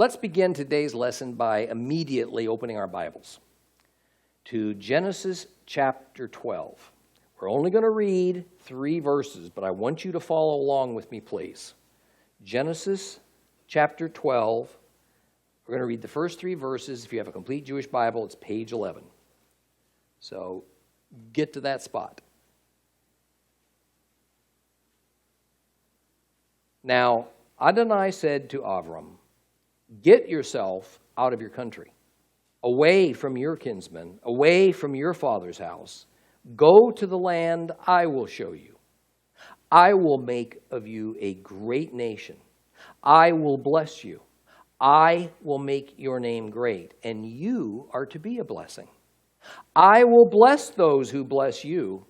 Let's begin today's lesson by immediately opening our Bibles to Genesis chapter 12. We're only going to read 3 verses, but I want you to follow along with me, please. Genesis chapter 12. We're going to read the first 3 verses. If you have a complete Jewish Bible, it's page 11. So get to that spot. Now, Adonai said to Avram, "Get yourself out of your country, away from your kinsmen, away from your father's house. Go to the land I will show you. I will make of you a great nation. I will bless you. I will make your name great, and you are to be a blessing. I will bless those who bless you,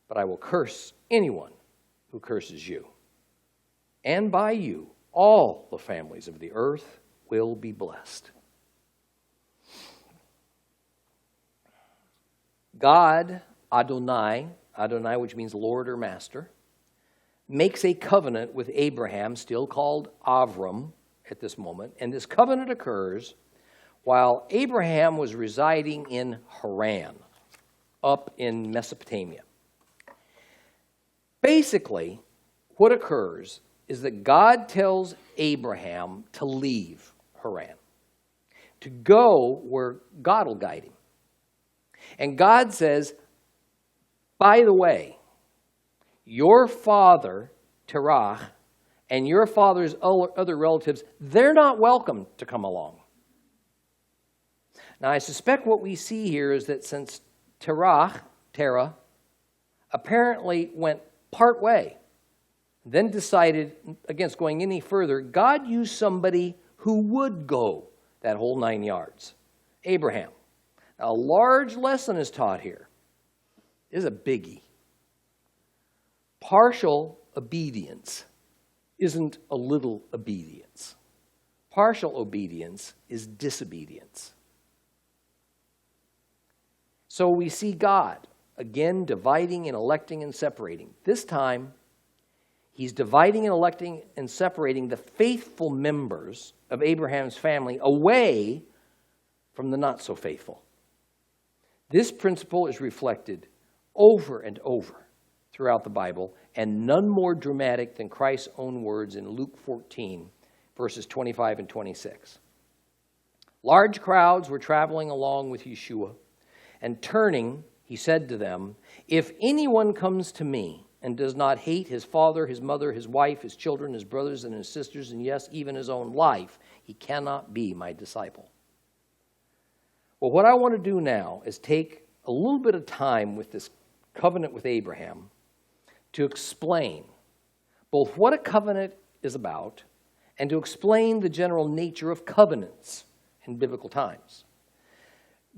but I will curse anyone who curses you. And by you, all the families of the earth will be blessed." God, Adonai, which means Lord or Master, makes a covenant with Abraham, still called Avram at this moment. And this covenant occurs while Abraham was residing in Haran, up in Mesopotamia. Basically, what occurs is that God tells Abraham to leave Haran, to go where God will guide him. And God says, by the way, your father, TORAH, and your father's other relatives, they're not welcome to come along. Now, I suspect what we see here is that since Terah, apparently went part way, then decided against going any further, God used somebody who would go that whole 9 yards, Abraham. Now, a large lesson is taught here. It is a biggie. Partial obedience isn't a little obedience. Partial obedience is disobedience. So we see God, again, dividing and electing and separating. This time, He's dividing and electing and separating the faithful members of Abraham's family away from the not-so-faithful. This principle is reflected over and over throughout the Bible, and none more dramatic than Christ's own words in Luke 14, verses 25 and 26. Large crowds were traveling along with Yeshua, and turning, he said to them, "If anyone comes to me and does not hate his father, his mother, his wife, his children, his brothers and his sisters, and yes, even his own life, he cannot be my disciple." Well, what I want to do now is take a little bit of time with this covenant with Abraham to explain both what a covenant is about and to explain the general nature of covenants in biblical times.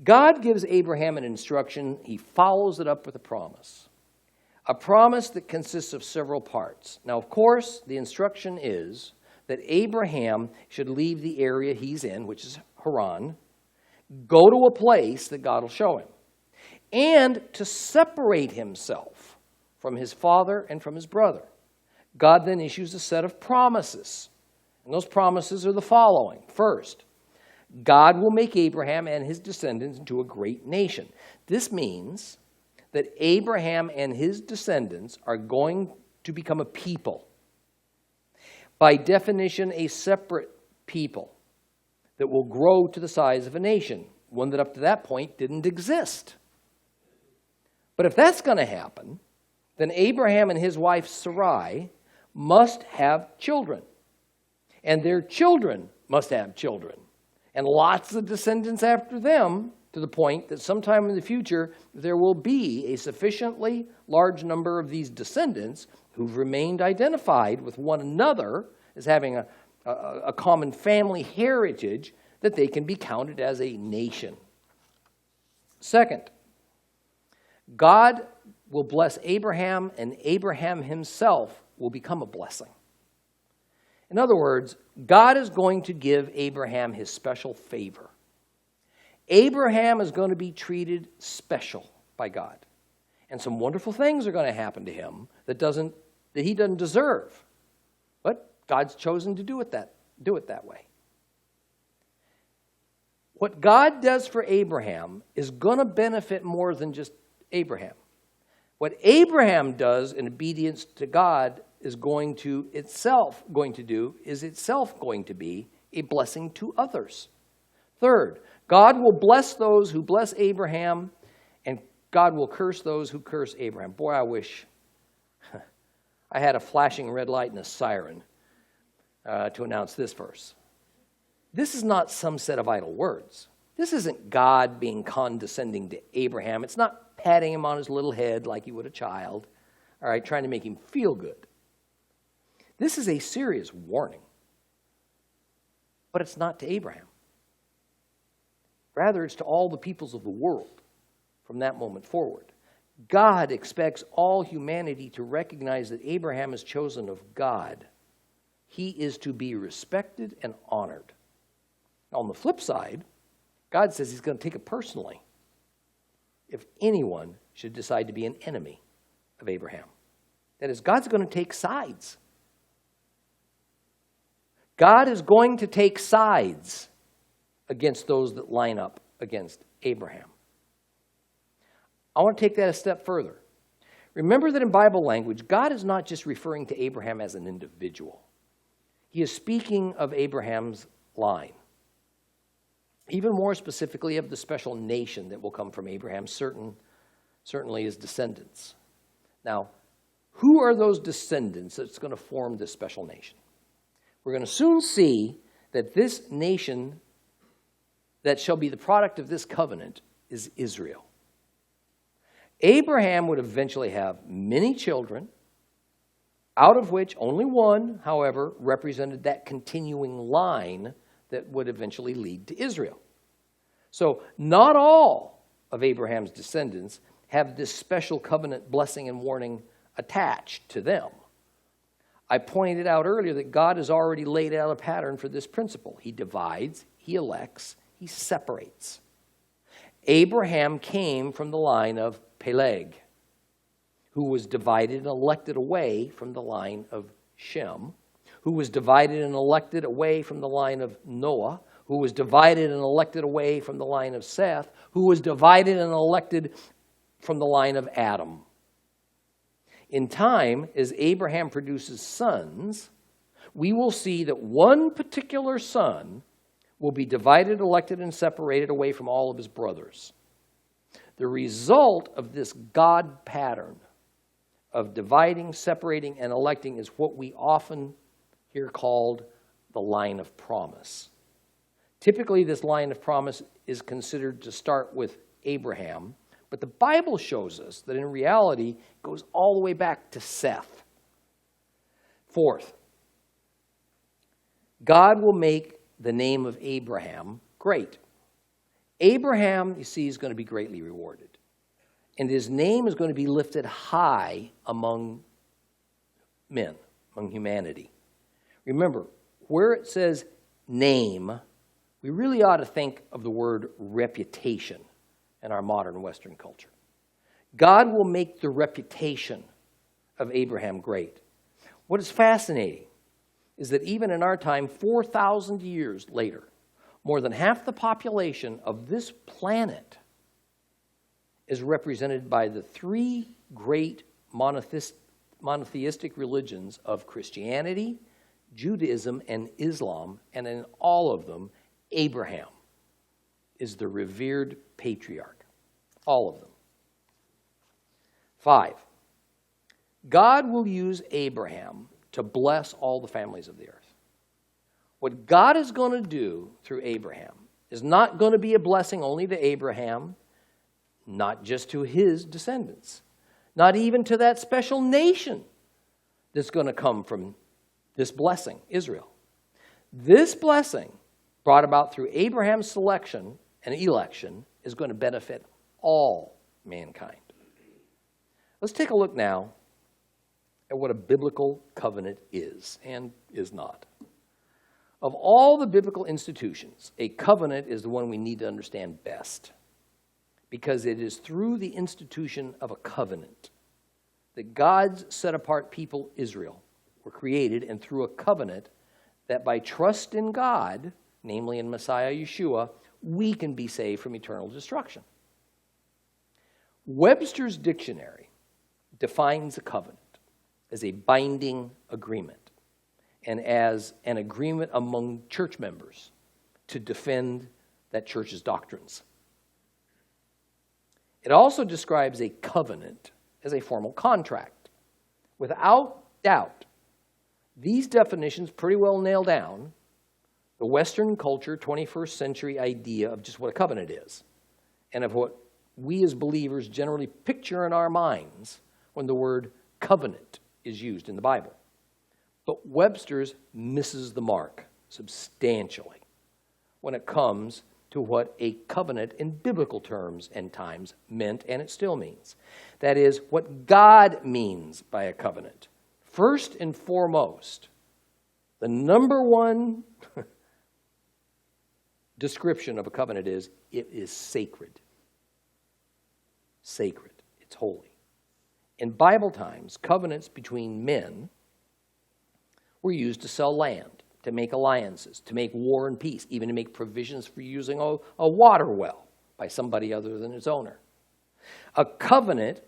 God gives Abraham an instruction. He follows it up with a promise that consists of several parts. Now, of course, the instruction is that Abraham should leave the area he's in, which is Haran, go to a place that God will show him, and to separate himself from his father and from his brother. God then issues a set of promises, and those promises are the following. First, God will make Abraham and his descendants into a great nation. This means that Abraham and his descendants are going to become a people. By definition, a separate people that will grow to the size of a nation, one that up to that point didn't exist. But if that's going to happen, then Abraham and his wife Sarai must have children. And their children must have children. And lots of descendants after them, to the point that sometime in the future there will be a sufficiently large number of these descendants who've remained identified with one another as having a common family heritage that they can be counted as a nation. Second, God will bless Abraham, and Abraham himself will become a blessing. In other words, God is going to give Abraham his special favor. Abraham is going to be treated special by God. And some wonderful things are going to happen to him that he doesn't deserve. But God's chosen to do it that way. What God does for Abraham is going to benefit more than just Abraham. What Abraham does in obedience to God is itself going to be a blessing to others. Third, God will bless those who bless Abraham, and God will curse those who curse Abraham. Boy, I wish I had a flashing red light and a siren to announce this verse. This is not some set of idle words. This isn't God being condescending to Abraham. It's not patting him on his little head like you would a child, all right, trying to make him feel good. This is a serious warning. But it's not to Abraham. Rather, it's to all the peoples of the world from that moment forward. God expects all humanity to recognize that Abraham is chosen of God. He is to be respected and honored. On the flip side, God says he's going to take it personally if anyone should decide to be an enemy of Abraham. That is, God's going to take sides. God is going to take sides against those that line up against Abraham. I want to take that a step further. Remember that in Bible language, God is not just referring to Abraham as an individual. He is speaking of Abraham's line. Even more specifically of the special nation that will come from Abraham, certainly his descendants. Now, who are those descendants that's going to form this special nation? We're going to soon see that this nation that shall be the product of this covenant is Israel. Abraham would eventually have many children, out of which only one, however, represented that continuing line that would eventually lead to Israel. So not all of Abraham's descendants have this special covenant blessing and warning attached to them. I pointed out earlier that God has already laid out a pattern for this principle. He divides, he elects, he separates. Abraham came from the line of Peleg, who was divided and elected away from the line of Shem, who was divided and elected away from the line of Noah, who was divided and elected away from the line of Seth, who was divided and elected from the line of Adam. In time, as Abraham produces sons, we will see that one particular son will be divided, elected, and separated away from all of his brothers. The result of this God pattern of dividing, separating, and electing is what we often hear called the line of promise. Typically, this line of promise is considered to start with Abraham, but the Bible shows us that in reality, it goes all the way back to Seth. Fourth, God will make the name of Abraham great. Abraham, you see, is going to be greatly rewarded. And his name is going to be lifted high among men, among humanity. Remember, where it says name, we really ought to think of the word reputation in our modern Western culture. God will make the reputation of Abraham great. What is fascinating is that even in our time, 4,000 years later, more than half the population of this planet is represented by the three great monotheistic religions of Christianity, Judaism, and Islam, and in all of them, Abraham is the revered patriarch. All of them. 5, God will use Abraham to bless all the families of the earth. What God is going to do through Abraham is not going to be a blessing only to Abraham, not just to his descendants, not even to that special nation that's going to come from this blessing, Israel. This blessing, brought about through Abraham's selection and election, is going to benefit all mankind. Let's take a look now at what a biblical covenant is and is not. Of all the biblical institutions, a covenant is the one we need to understand best, because it is through the institution of a covenant that God's set-apart people, Israel, were created, and through a covenant that by trust in God, namely in Messiah Yeshua, we can be saved from eternal destruction. Webster's dictionary defines a covenant as a binding agreement and as an agreement among church members to defend that church's doctrines. It also describes a covenant as a formal contract. Without doubt, these definitions pretty well nail down the Western culture, 21st century idea of just what a covenant is and of what we as believers generally picture in our minds when the word covenant is used in the Bible. But Webster's misses the mark substantially when it comes to what a covenant in biblical terms and times meant, and it still means. That is, what God means by a covenant. First and foremost, the number one description of a covenant is it is sacred. Sacred. It's holy. In Bible times, covenants between men were used to sell land, to make alliances, to make war and peace, even to make provisions for using a water well by somebody other than its owner. A covenant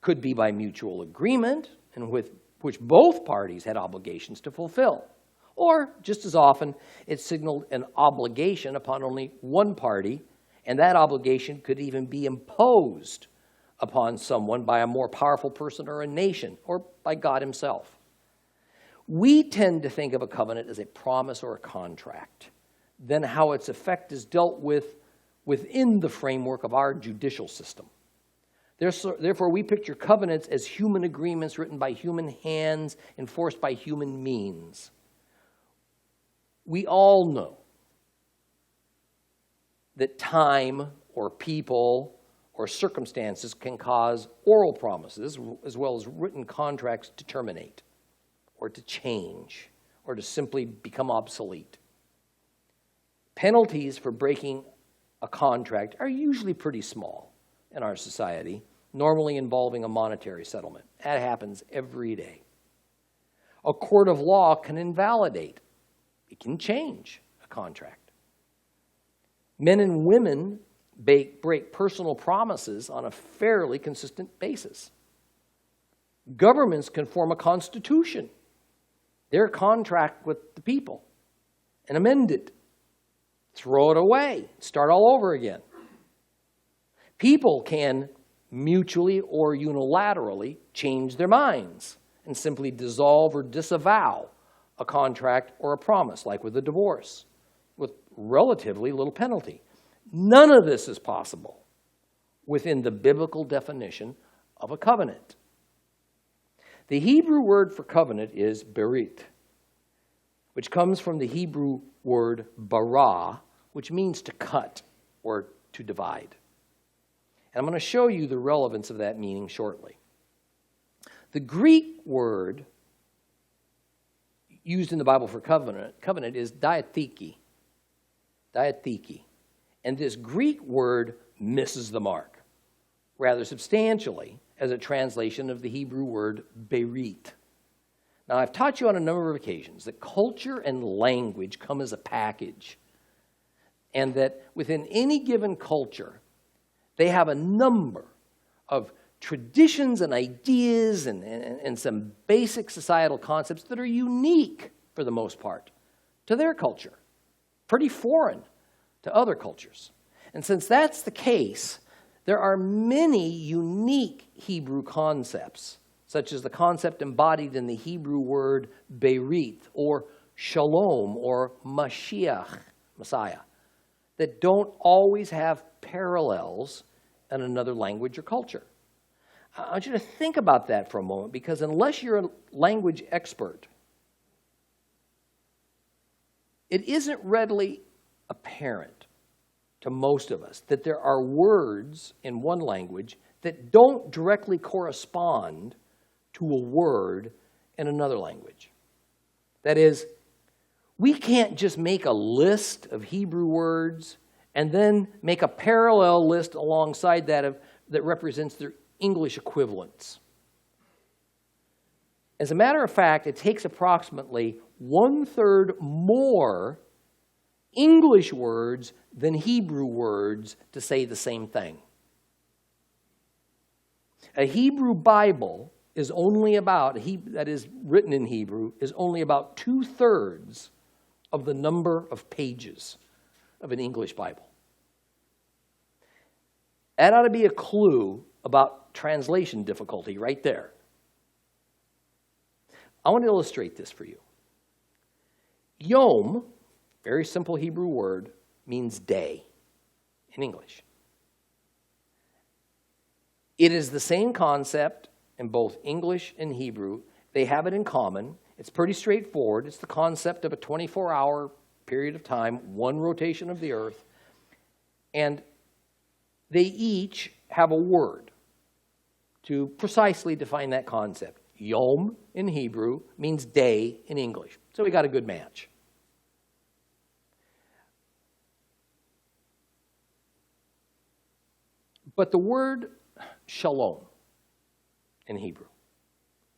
could be by mutual agreement, and with which both parties had obligations to fulfill. Or, just as often, it signaled an obligation upon only one party, and that obligation could even be imposed upon someone by a more powerful person or a nation, or by God himself. We tend to think of a covenant as a promise or a contract, then how its effect is dealt with within the framework of our judicial system. Therefore, we picture covenants as human agreements written by human hands, enforced by human means. We all know that time or people or circumstances can cause oral promises as well as written contracts to terminate or to change or to simply become obsolete. Penalties for breaking a contract are usually pretty small in our society, normally involving a monetary settlement. That happens every day. A court of law can invalidate, it can change a contract. Men and women break personal promises on a fairly consistent basis. Governments can form a constitution, their contract with the people, and amend it, throw it away, start all over again. People can mutually or unilaterally change their minds and simply dissolve or disavow a contract or a promise, like with a divorce, with relatively little penalty. None of this is possible within the biblical definition of a covenant. The Hebrew word for covenant is berit, which comes from the Hebrew word bara, which means to cut or to divide. And I'm going to show you the relevance of that meaning shortly. The Greek word used in the Bible for covenant is diatheke. Diatheke. And this Greek word misses the mark rather substantially as a translation of the Hebrew word berit. Now, I've taught you on a number of occasions that culture and language come as a package, and that within any given culture, they have a number of traditions and ideas and some basic societal concepts that are unique, for the most part, to their culture, pretty foreign to other cultures. And since that's the case, there are many unique Hebrew concepts, such as the concept embodied in the Hebrew word berit, or shalom, or Mashiach, Messiah, that don't always have parallels in another language or culture. I want you to think about that for a moment, because unless you're a language expert, it isn't readily apparent to most of us that there are words in one language that don't directly correspond to a word in another language. That is, we can't just make a list of Hebrew words and then make a parallel list alongside that that represents their English equivalents. As a matter of fact, it takes approximately 1/3 more English words than Hebrew words to say the same thing. A Hebrew Bible is only about, that is written in Hebrew, is only about 2/3 of the number of pages of an English Bible. That ought to be a clue about translation difficulty right there. I want to illustrate this for you. Yom, very simple Hebrew word, means day in English. It is the same concept in both English and Hebrew. They have it in common. It's pretty straightforward. It's the concept of a 24-hour period of time, one rotation of the earth, and they each have a word to precisely define that concept. Yom in Hebrew means day in English. So we got a good match. But the word shalom in Hebrew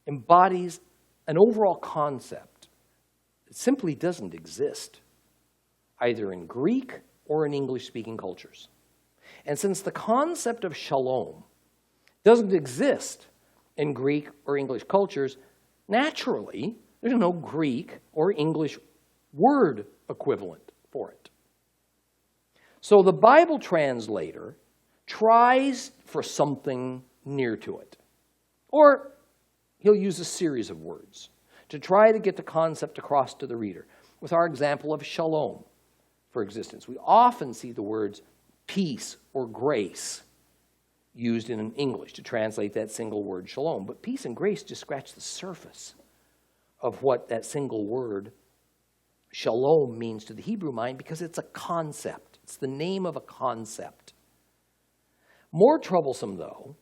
embodies an overall concept that simply doesn't exist either in Greek or in English-speaking cultures. And since the concept of shalom doesn't exist in Greek or English cultures, naturally, there's no Greek or English word equivalent for it. So the Bible translator tries for something near to it. Or he'll use a series of words to try to get the concept across to the reader. With our example of shalom, for existence, we often see the words peace or grace used in English to translate that single word shalom. But peace and grace just scratch the surface of what that single word shalom means to the Hebrew mind, because it's a concept. It's the name of a concept. More troublesome, though,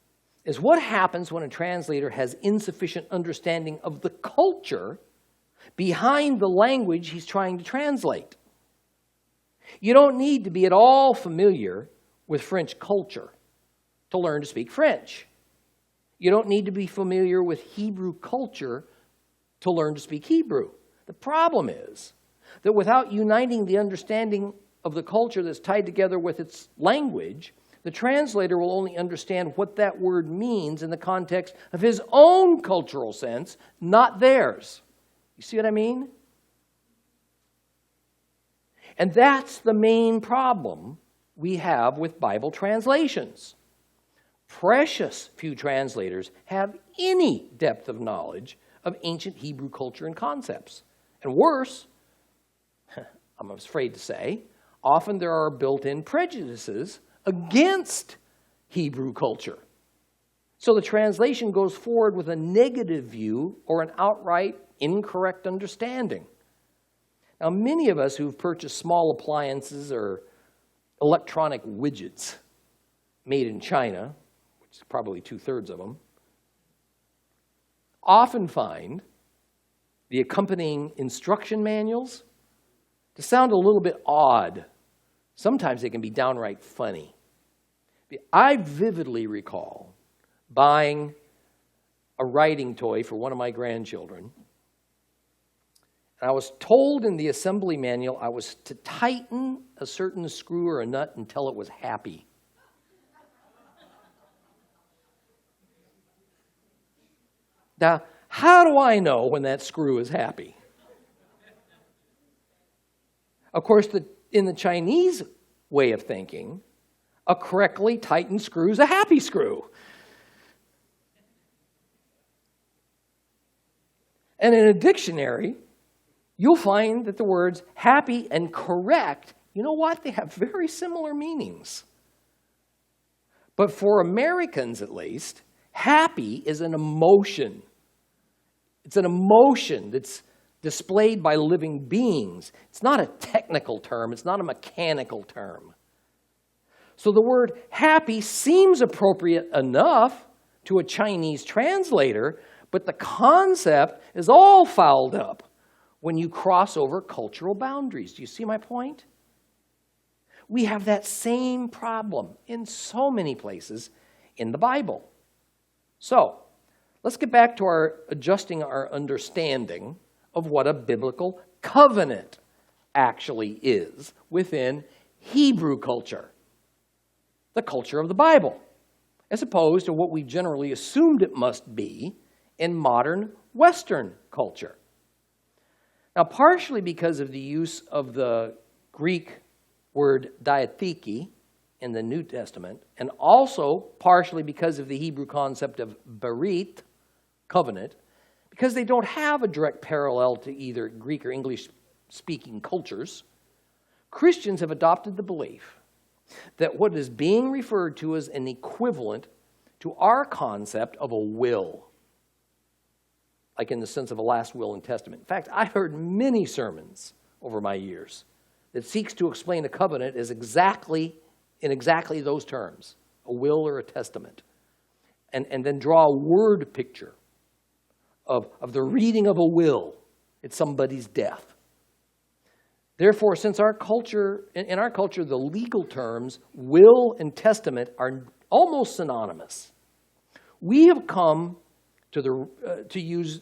is what happens when a translator has insufficient understanding of the culture behind the language he's trying to translate. You don't need to be at all familiar with French culture to learn to speak French. You don't need to be familiar with Hebrew culture to learn to speak Hebrew. The problem is that without uniting the understanding of the culture that's tied together with its language, the translator will only understand what that word means in the context of his own cultural sense, not theirs. You see what I mean? And that's the main problem we have with Bible translations. Precious few translators have any depth of knowledge of ancient Hebrew culture and concepts. And worse, I'm afraid to say, often there are built-in prejudices against Hebrew culture. So the translation goes forward with a negative view or an outright incorrect understanding. Now, many of us who've purchased small appliances or electronic widgets made in China, which is probably 2/3 of them, often find the accompanying instruction manuals to sound a little bit odd. Sometimes they can be downright funny. I vividly recall buying a writing toy for one of my grandchildren. And I was told in the assembly manual I was to tighten a certain screw or a nut until it was happy. Now, how do I know when that screw is happy? Of course, in the Chinese way of thinking, a correctly tightened screw is a happy screw. And in a dictionary, you'll find that the words happy and correct, you know what? They have very similar meanings. But for Americans, at least, happy is an emotion. It's an emotion that's displayed by living beings. It's not a technical term. It's not a mechanical term. So the word happy seems appropriate enough to a Chinese translator, but the concept is all fouled up when you cross over cultural boundaries. Do you see my point? We have that same problem in so many places in the Bible. So, let's get back to adjusting our understanding of what a biblical covenant actually is within Hebrew culture, the culture of the Bible, as opposed to what we generally assumed it must be in modern Western culture. Now, partially because of the use of the Greek word diatheke in the New Testament, and also partially because of the Hebrew concept of berit, covenant, because they don't have a direct parallel to either Greek or English-speaking cultures, Christians have adopted the belief that what is being referred to as an equivalent to our concept of a will, like in the sense of a last will and testament. In fact, I've heard many sermons over my years that seeks to explain a covenant as exactly those terms, a will or a testament, and then draw a word picture of the reading of a will at somebody's death. Therefore, since in our culture, the legal terms will and testament are almost synonymous, we have come to use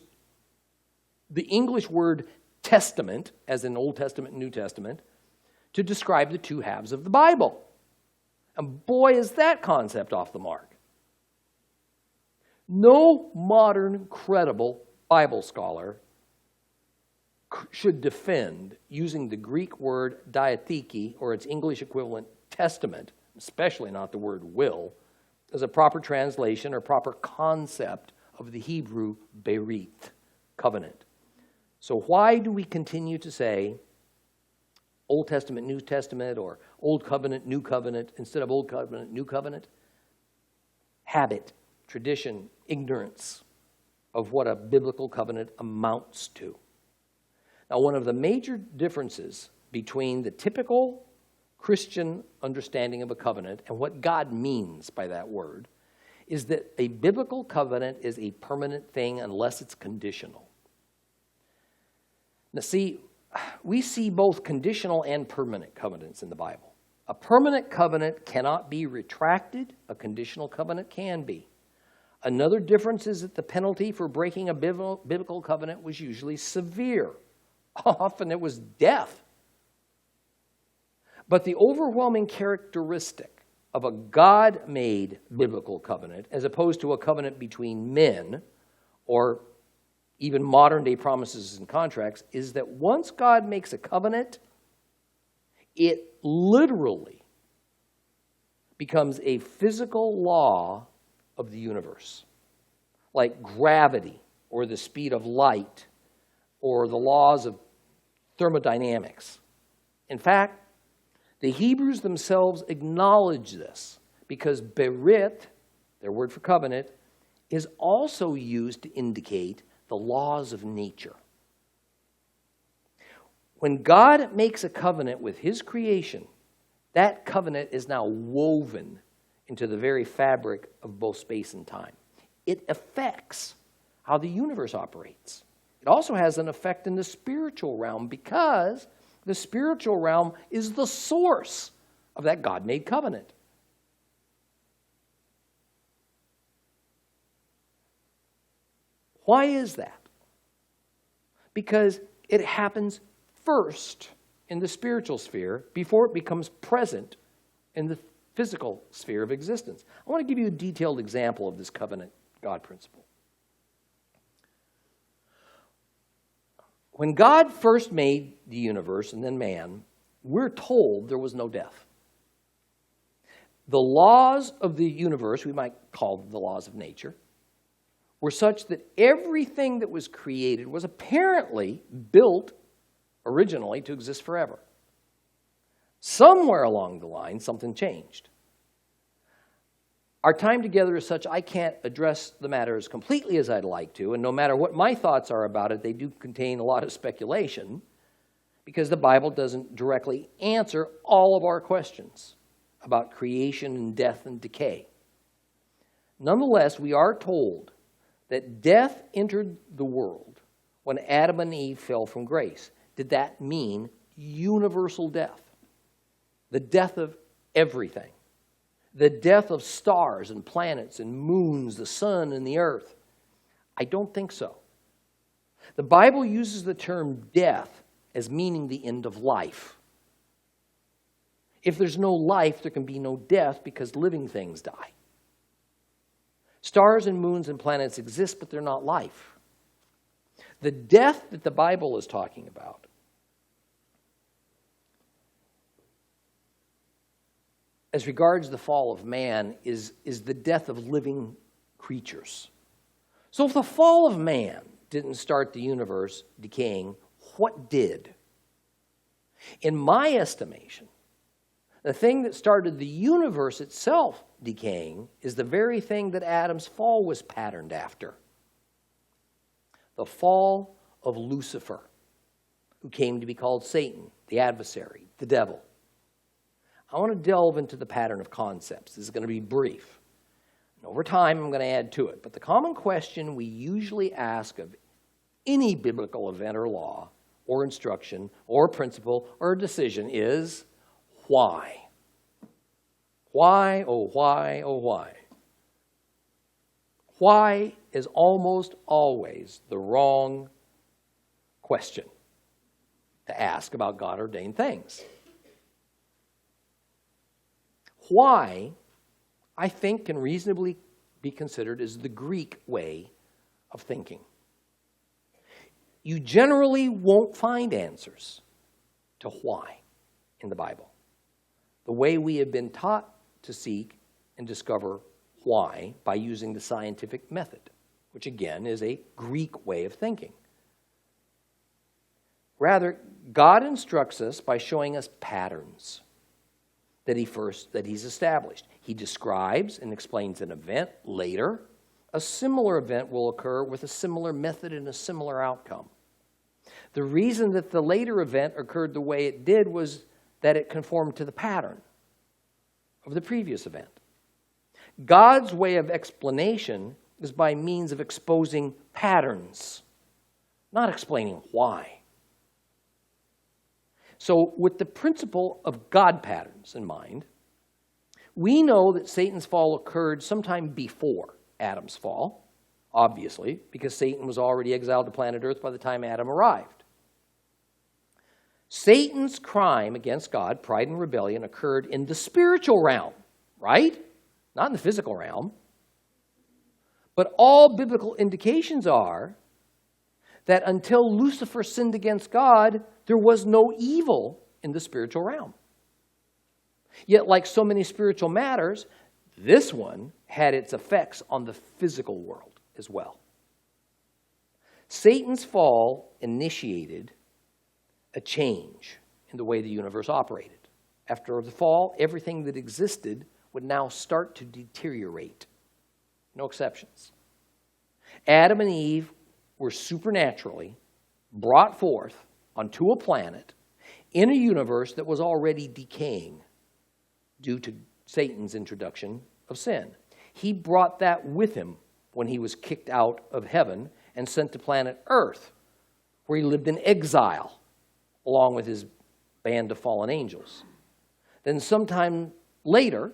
the English word testament, as in Old Testament and New Testament, to describe the two halves of the Bible. And boy, is that concept off the mark. No modern, credible Bible scholar should defend using the Greek word diatheke, or its English equivalent testament, especially not the word will, as a proper translation or proper concept of the Hebrew berit, covenant. So why do we continue to say Old Testament, New Testament, or Old Covenant, New Covenant, instead of Old Covenant, New Covenant? Habit, tradition, ignorance of what a biblical covenant amounts to. Now, one of the major differences between the typical Christian understanding of a covenant and what God means by that word is that a biblical covenant is a permanent thing unless it's conditional. Now, see, we see both conditional and permanent covenants in the Bible. A permanent covenant cannot be retracted. A conditional covenant can be. Another difference is that the penalty for breaking a biblical covenant was usually severe. Often it was death. But the overwhelming characteristic of a God-made biblical covenant, as opposed to a covenant between men, or even modern-day promises and contracts, is that once God makes a covenant, it literally becomes a physical law of the universe, like gravity or the speed of light or the laws of thermodynamics. In fact, the Hebrews themselves acknowledge this because berit, their word for covenant, is also used to indicate the laws of nature. When God makes a covenant with his creation, that covenant is now woven into the very fabric of both space and time. It affects how the universe operates. It also has an effect in the spiritual realm because the spiritual realm is the source of that God-made covenant. Why is that? Because it happens first in the spiritual sphere before it becomes present in the physical sphere of existence. I want to give you a detailed example of this covenant God principle. When God first made the universe and then man, we're told there was no death. The laws of the universe, we might call them the laws of nature, were such that everything that was created was apparently built originally to exist forever. Somewhere along the line, something changed. Our time together is such I can't address the matter as completely as I'd like to, and no matter what my thoughts are about it, they do contain a lot of speculation because the Bible doesn't directly answer all of our questions about creation and death and decay. Nonetheless, we are told that death entered the world when Adam and Eve fell from grace. Did that mean universal death? The death of everything. The death of stars and planets and moons, the sun and the earth? I don't think so. The Bible uses the term death as meaning the end of life. If there's no life, there can be no death because living things die. Stars and moons and planets exist, but they're not life. The death that the Bible is talking about as regards the fall of man is the death of living creatures. So if the fall of man didn't start the universe decaying, what did? In my estimation, the thing that started the universe itself decaying is the very thing that Adam's fall was patterned after. The fall of Lucifer, who came to be called Satan, the adversary, the devil. I want to delve into the pattern of concepts. This is going to be brief. And over time, I'm going to add to it. But the common question we usually ask of any biblical event or law or instruction or principle or decision is, why? Why, oh why, oh why? Why is almost always the wrong question to ask about God-ordained things. Why, I think, can reasonably be considered as the Greek way of thinking. You generally won't find answers to why in the Bible. The way we have been taught to seek and discover why by using the scientific method, which again is a Greek way of thinking. Rather, God instructs us by showing us patterns that he's established. He describes and explains an event. Later, a similar event will occur with a similar method and a similar outcome. The reason that the later event occurred the way it did was that it conformed to the pattern of the previous event. God's way of explanation is by means of exposing patterns, not explaining why. So with the principle of God patterns in mind, we know that Satan's fall occurred sometime before Adam's fall, obviously, because Satan was already exiled to planet Earth by the time Adam arrived. Satan's crime against God, pride and rebellion, occurred in the spiritual realm, right? Not in the physical realm. But all biblical indications are that until Lucifer sinned against God, there was no evil in the spiritual realm. Yet, like so many spiritual matters, this one had its effects on the physical world as well. Satan's fall initiated a change in the way the universe operated. After the fall, everything that existed would now start to deteriorate. No exceptions. Adam and Eve were supernaturally brought forth onto a planet in a universe that was already decaying due to Satan's introduction of sin. He brought that with him when he was kicked out of heaven and sent to planet Earth, where he lived in exile along with his band of fallen angels. Then sometime later,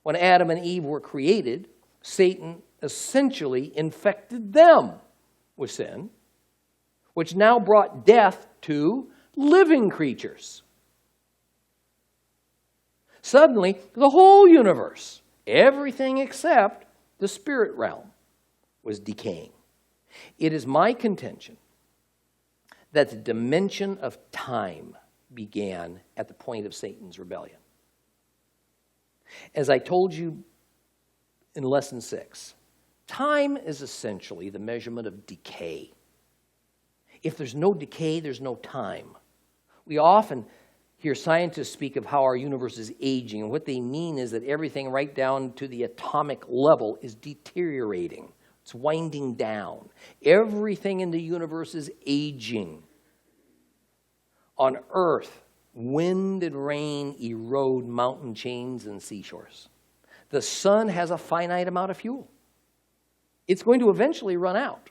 when Adam and Eve were created, Satan essentially infected them with sin, which now brought death to living creatures. Suddenly, the whole universe, everything except the spirit realm, was decaying. It is my contention that the dimension of time began at the point of Satan's rebellion. As I told you in Lesson 6, time is essentially the measurement of decay. If there's no decay, there's no time. We often hear scientists speak of how our universe is aging, and what they mean is that everything right down to the atomic level is deteriorating. It's winding down. Everything in the universe is aging. On Earth, wind and rain erode mountain chains and seashores. The sun has a finite amount of fuel. It's going to eventually run out.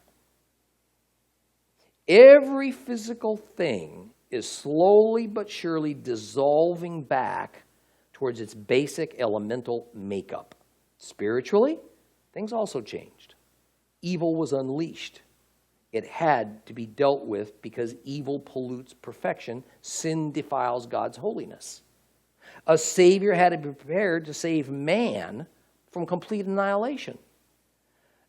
Every physical thing is slowly but surely dissolving back towards its basic elemental makeup. Spiritually, things also changed. Evil was unleashed. It had to be dealt with because evil pollutes perfection. Sin defiles God's holiness. A Savior had to be prepared to save man from complete annihilation.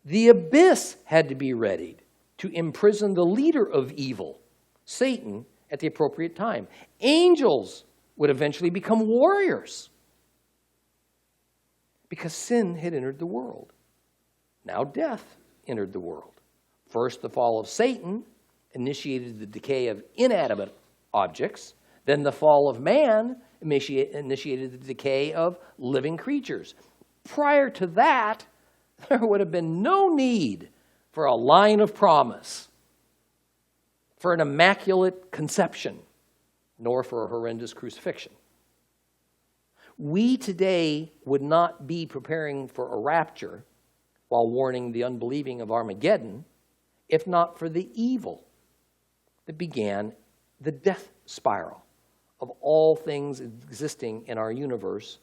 The abyss had to be readied to imprison the leader of evil, Satan, at the appropriate time. Angels would eventually become warriors because sin had entered the world. Now death entered the world. First, the fall of Satan initiated the decay of inanimate objects. Then the fall of man initiated the decay of living creatures. Prior to that, there would have been no need for a line of promise, for an immaculate conception, nor for a horrendous crucifixion. We today would not be preparing for a rapture while warning the unbelieving of Armageddon, if not for the evil that began the death spiral of all things existing in our universe,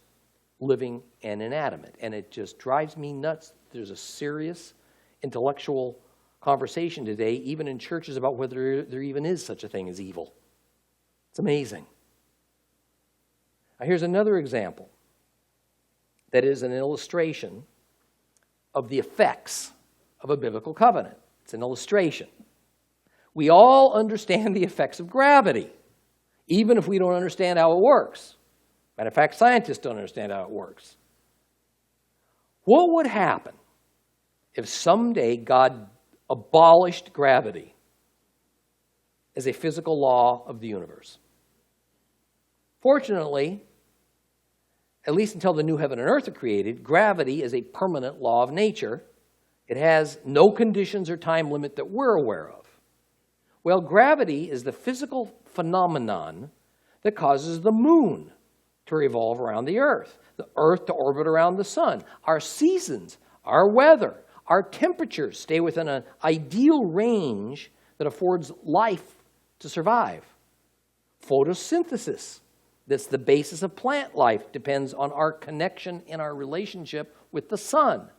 living and inanimate. And it just drives me nuts. There's a serious intellectual conversation today, even in churches, about whether there even is such a thing as evil. It's amazing. Now, here's another example that is an illustration of the effects of a biblical covenant. It's an illustration. We all understand the effects of gravity, even if we don't understand how it works. Matter of fact, scientists don't understand how it works. What would happen if someday God abolished gravity as a physical law of the universe? Fortunately, at least until the new heaven and earth are created, gravity is a permanent law of nature. It has no conditions or time limit that we're aware of. Well, gravity is the physical phenomenon that causes the moon to revolve around the earth to orbit around the sun. Our seasons, our weather, our temperatures stay within an ideal range that affords life to survive. Photosynthesis, that's the basis of plant life, depends on our connection and our relationship with the sun.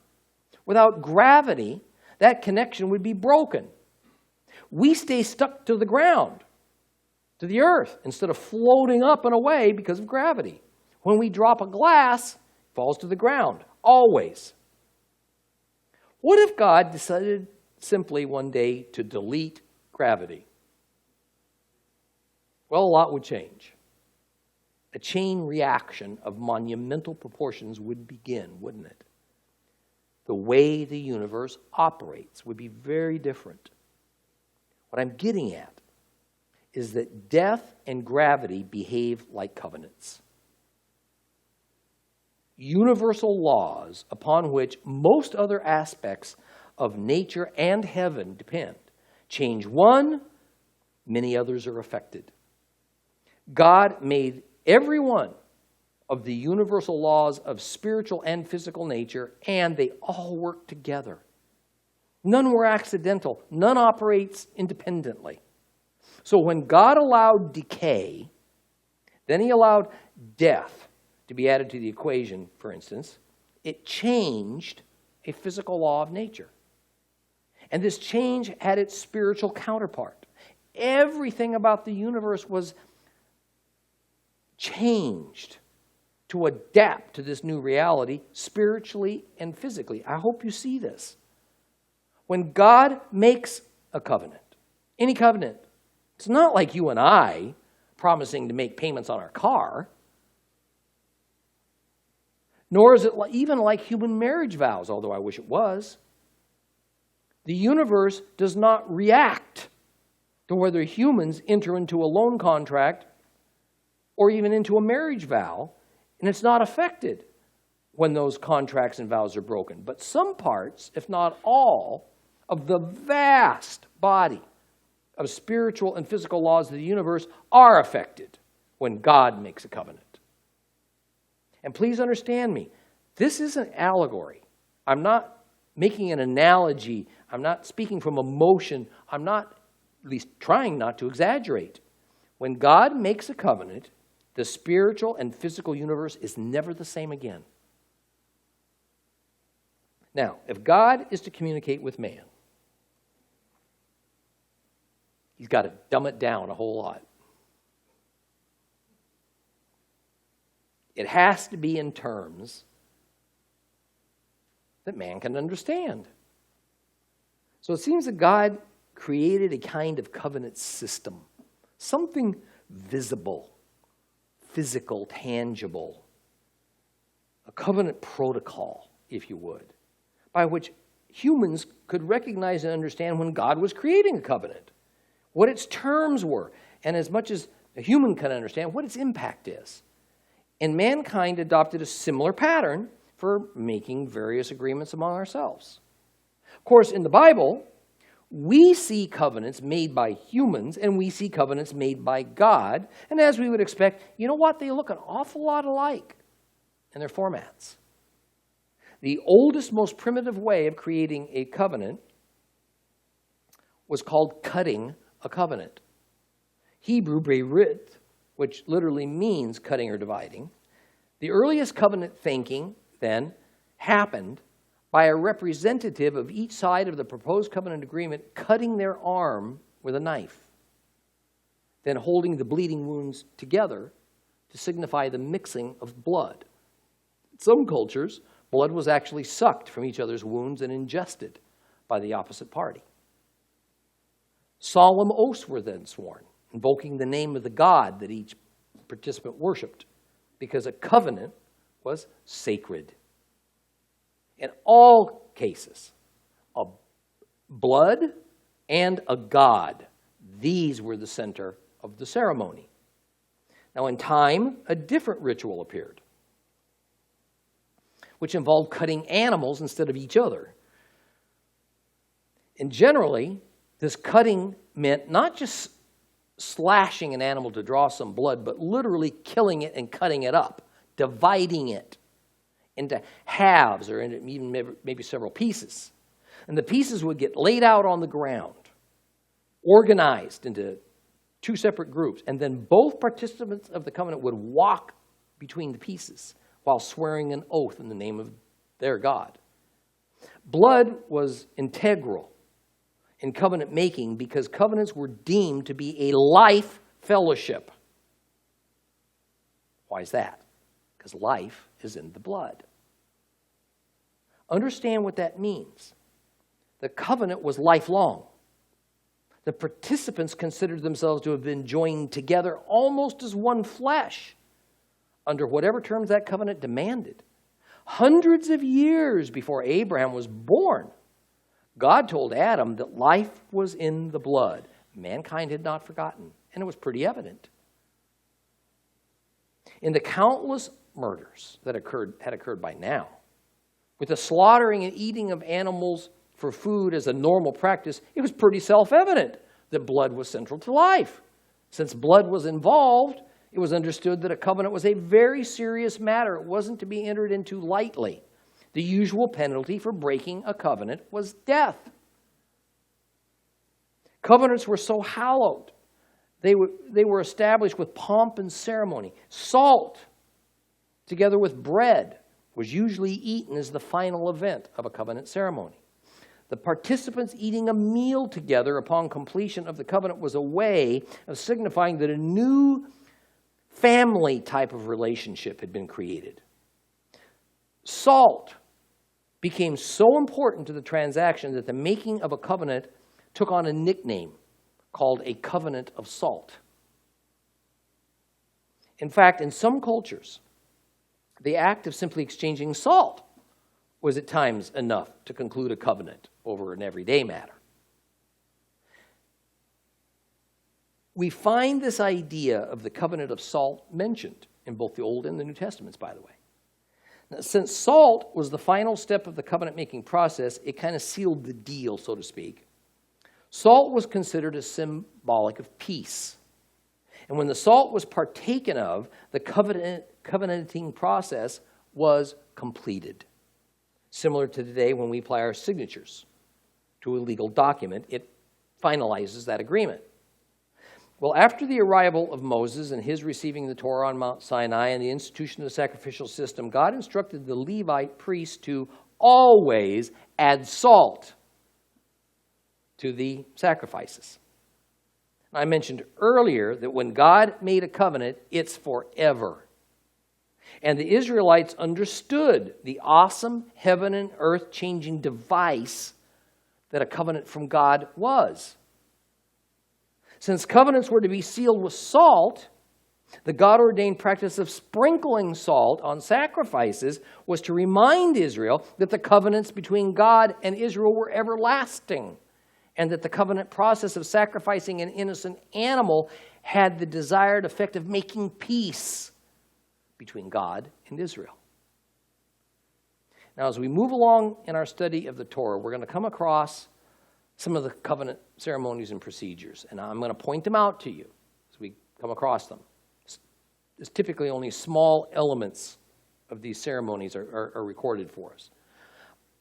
Without gravity, that connection would be broken. We stay stuck to the ground, to the earth, instead of floating up and away because of gravity. When we drop a glass, it falls to the ground, always. What if God decided simply one day to delete gravity? Well, a lot would change. A chain reaction of monumental proportions would begin, wouldn't it? The way the universe operates would be very different. What I'm getting at is that death and gravity behave like covenants. Universal laws upon which most other aspects of nature and heaven depend. Change one, many others are affected. God made every one of the universal laws of spiritual and physical nature, and they all work together. None were accidental. None operates independently. So when God allowed decay, then he allowed death to be added to the equation, for instance, it changed a physical law of nature. And this change had its spiritual counterpart. Everything about the universe was changed to adapt to this new reality spiritually and physically. I hope you see this. When God makes a covenant, any covenant, it's not like you and I promising to make payments on our car. Nor is it even like human marriage vows, although I wish it was. The universe does not react to whether humans enter into a loan contract or even into a marriage vow, and it's not affected when those contracts and vows are broken. But some parts, if not all, of the vast body of spiritual and physical laws of the universe are affected when God makes a covenant. And please understand me, this is an allegory. I'm not making an analogy. I'm not speaking from emotion. I'm not, at least trying not to exaggerate. When God makes a covenant, the spiritual and physical universe is never the same again. Now, if God is to communicate with man, He's got to dumb it down a whole lot. It has to be in terms that man can understand. So it seems that God created a kind of covenant system, something visible, physical, tangible, a covenant protocol, if you would, by which humans could recognize and understand when God was creating a covenant, what its terms were, and as much as a human can understand, what its impact is. And mankind adopted a similar pattern for making various agreements among ourselves. Of course, in the Bible, we see covenants made by humans and we see covenants made by God. And as we would expect, you know what? They look an awful lot alike in their formats. The oldest, most primitive way of creating a covenant was called cutting a covenant. Hebrew berit, which literally means cutting or dividing. The earliest covenant thinking, then, happened by a representative of each side of the proposed covenant agreement cutting their arm with a knife, then holding the bleeding wounds together to signify the mixing of blood. In some cultures, blood was actually sucked from each other's wounds and ingested by the opposite party. Solemn oaths were then sworn, invoking the name of the God that each participant worshipped, because a covenant was sacred. In all cases, a blood and a god, these were the center of the ceremony. Now, in time, a different ritual appeared, which involved cutting animals instead of each other. And generally, this cutting meant not just slashing an animal to draw some blood, but literally killing it and cutting it up, dividing it into halves or into even maybe several pieces. And the pieces would get laid out on the ground, organized into two separate groups, and then both participants of the covenant would walk between the pieces while swearing an oath in the name of their God. Blood was integral in covenant making because covenants were deemed to be a life fellowship. Why is that? Because life is in the blood. Understand what that means. The covenant was lifelong. The participants considered themselves to have been joined together almost as one flesh under whatever terms that covenant demanded. Hundreds of years before Abraham was born, God told Adam that life was in the blood. Mankind had not forgotten, and it was pretty evident. In the countless murders that had occurred by now, with the slaughtering and eating of animals for food as a normal practice, it was pretty self-evident that blood was central to life. Since blood was involved, it was understood that a covenant was a very serious matter. It wasn't to be entered into lightly. The usual penalty for breaking a covenant was death. Covenants were so hallowed. They were established with pomp and ceremony. Salt, together with bread, was usually eaten as the final event of a covenant ceremony. The participants eating a meal together upon completion of the covenant was a way of signifying that a new family type of relationship had been created. Salt became so important to the transaction that the making of a covenant took on a nickname called a covenant of salt. In fact, in some cultures, the act of simply exchanging salt was at times enough to conclude a covenant over an everyday matter. We find this idea of the covenant of salt mentioned in both the Old and the New Testaments, by the way. Now, since salt was the final step of the covenant-making process, it kind of sealed the deal, so to speak. Salt was considered as symbolic of peace. And when the salt was partaken of, the covenanting process was completed. Similar to today when we apply our signatures to a legal document, it finalizes that agreement. Well, after the arrival of Moses and his receiving the Torah on Mount Sinai and the institution of the sacrificial system, God instructed the Levite priests to always add salt to the sacrifices. I mentioned earlier that when God made a covenant, it's forever. And the Israelites understood the awesome heaven and earth changing device that a covenant from God was. Since covenants were to be sealed with salt, the God-ordained practice of sprinkling salt on sacrifices was to remind Israel that the covenants between God and Israel were everlasting, and that the covenant process of sacrificing an innocent animal had the desired effect of making peace between God and Israel. Now, as we move along in our study of the Torah, we're going to come across some of the covenant ceremonies and procedures, and I'm going to point them out to you as we come across them. There's typically only small elements of these ceremonies are recorded for us.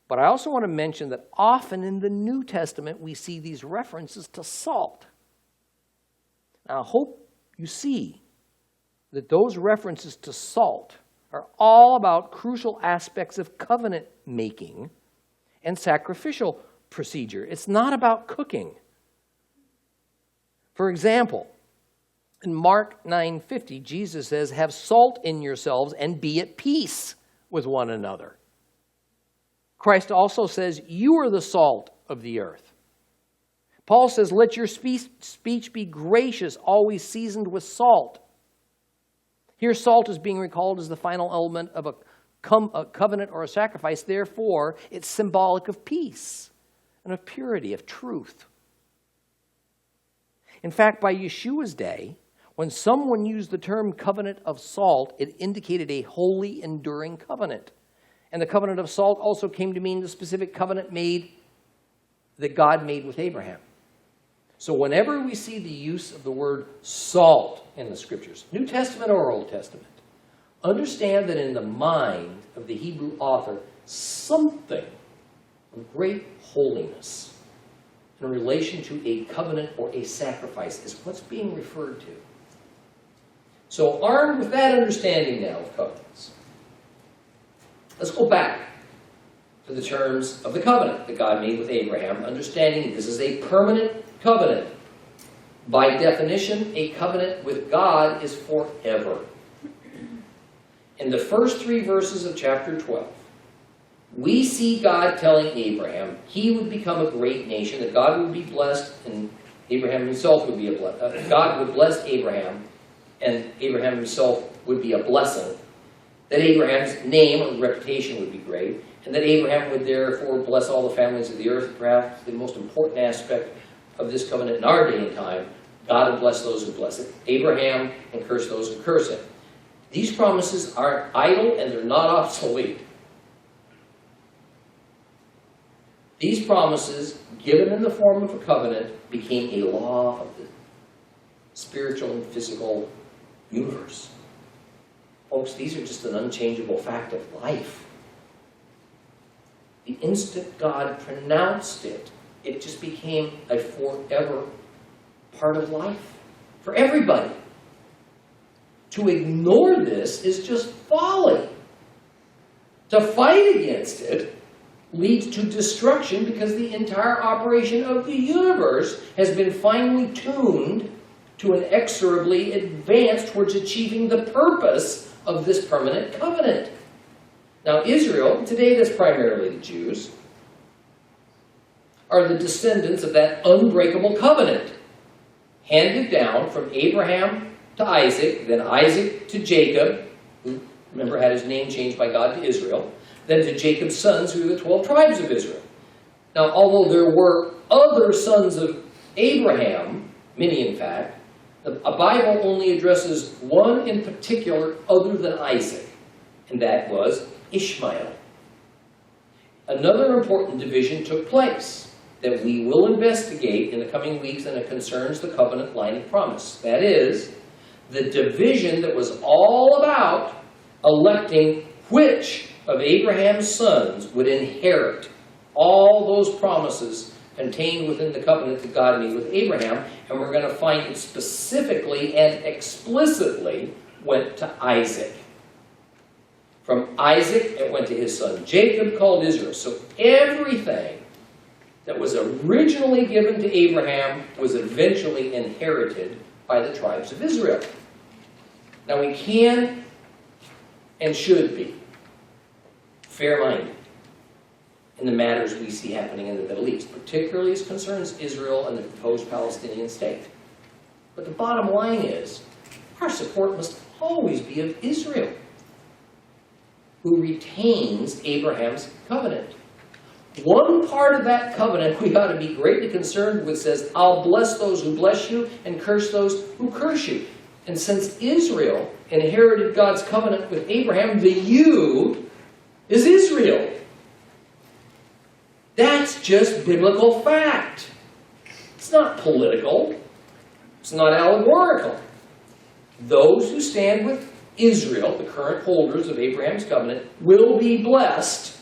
But I also want to mention that often in the New Testament we see these references to salt. Now, I hope you see that those references to salt are all about crucial aspects of covenant making and sacrificial procedure. It's not about cooking. For example, in Mark 9:50, Jesus says, "Have salt in yourselves and be at peace with one another." Christ also says, "You are the salt of the earth." Paul says, "Let your speech be gracious, always seasoned with salt." Here, salt is being recalled as the final element of a covenant or a sacrifice. Therefore, it's symbolic of peace and of purity, of truth. In fact, by Yeshua's day, when someone used the term covenant of salt, it indicated a holy, enduring covenant. And the covenant of salt also came to mean the specific covenant that God made with Abraham. So whenever we see the use of the word salt in the Scriptures, New Testament or Old Testament, understand that in the mind of the Hebrew author, something of great holiness in relation to a covenant or a sacrifice is what's being referred to. So armed with that understanding now of covenants, let's go back to the terms of the covenant that God made with Abraham, understanding this is a permanent covenant. By definition, a covenant with God is forever. In the first 3 verses of chapter 12, we see God telling Abraham he would become a great nation, that God would be blessed, and Abraham himself would be God would bless Abraham, and Abraham himself would be a blessing, that Abraham's name or reputation would be great, and that Abraham would therefore bless all the families of the earth. Perhaps the most important aspect of this covenant in our day and time, God would bless those who bless it, Abraham, and curse those who curse him. These promises aren't idle and they're not obsolete. These promises, given in the form of a covenant, became a law of the spiritual and physical universe. Folks, these are just an unchangeable fact of life. The instant God pronounced it, it just became a forever part of life for everybody. To ignore this is just folly. To fight against it leads to destruction because the entire operation of the universe has been finely tuned to inexorably advance towards achieving the purpose of this permanent covenant. Now, Israel, today that's primarily the Jews, are the descendants of that unbreakable covenant, handed down from Abraham to Isaac, then Isaac to Jacob, who, remember, had his name changed by God to Israel, then to Jacob's sons, who are the 12 tribes of Israel. Now, although there were other sons of Abraham, many in fact, the Bible only addresses one in particular other than Isaac, and that was Ishmael. Another important division took place that we will investigate in the coming weeks, and it concerns the covenant line of promise. That is, the division that was all about electing which of Abraham's sons would inherit all those promises contained within the covenant that God made with Abraham, and we're going to find it specifically and explicitly went to Isaac. From Isaac, it went to his son Jacob, called Israel. So everything that was originally given to Abraham was eventually inherited by the tribes of Israel. Now we can and should be fair-minded in the matters we see happening in the Middle East, particularly as concerns Israel and the proposed Palestinian state. But the bottom line is, our support must always be of Israel, who retains Abraham's covenant. One part of that covenant we ought to be greatly concerned with says, I'll bless those who bless you and curse those who curse you. And since Israel inherited God's covenant with Abraham, the you is Israel. That's just biblical fact. It's not political. It's not allegorical. Those who stand with Israel, the current holders of Abraham's covenant, will be blessed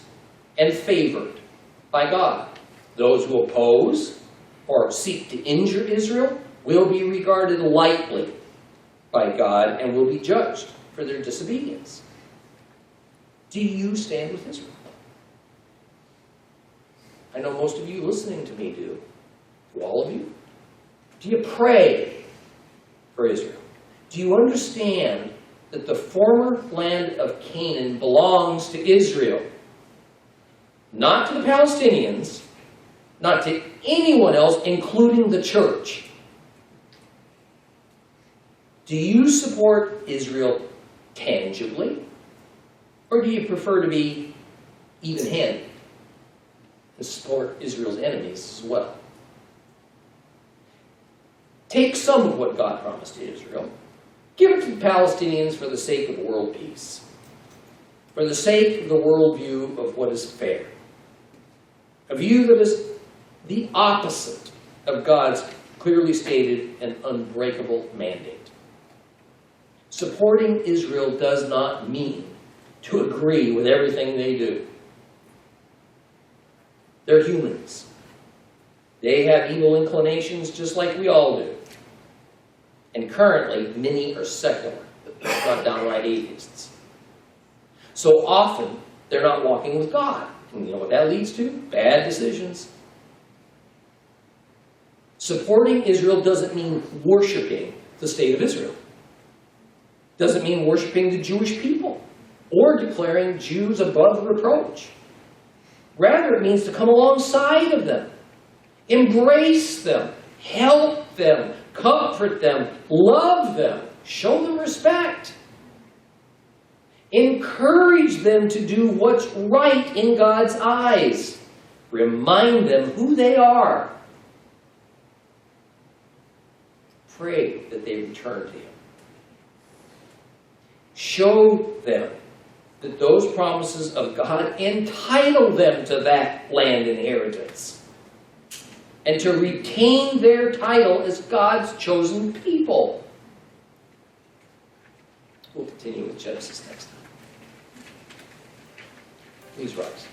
and favored by God. Those who oppose or seek to injure Israel will be regarded lightly by God and will be judged for their disobedience. Do you stand with Israel? I know most of you listening to me do. Do all of you? Do you pray for Israel? Do you understand that the former land of Canaan belongs to Israel? Not to the Palestinians, not to anyone else, including the church. Do you support Israel tangibly? Or do you prefer to be even-handed and support Israel's enemies as well? Take some of what God promised to Israel. Give it to the Palestinians for the sake of world peace, for the sake of the worldview of what is fair, a view that is the opposite of God's clearly stated and unbreakable mandate. Supporting Israel does not mean to agree with everything they do. They're humans. They have evil inclinations just like we all do. And currently, many are secular, not downright atheists. So often, they're not walking with God. And you know what that leads to? Bad decisions. Supporting Israel doesn't mean worshiping the state of Israel. Doesn't mean worshiping the Jewish people or declaring Jews above reproach. Rather, it means to come alongside of them, embrace them, help them, comfort them, love them, show them respect. Encourage them to do what's right in God's eyes. Remind them who they are. Pray that they return to Him. Show them that those promises of God entitle them to that land inheritance and to retain their title as God's chosen people. We'll continue with Genesis next time. Please rise.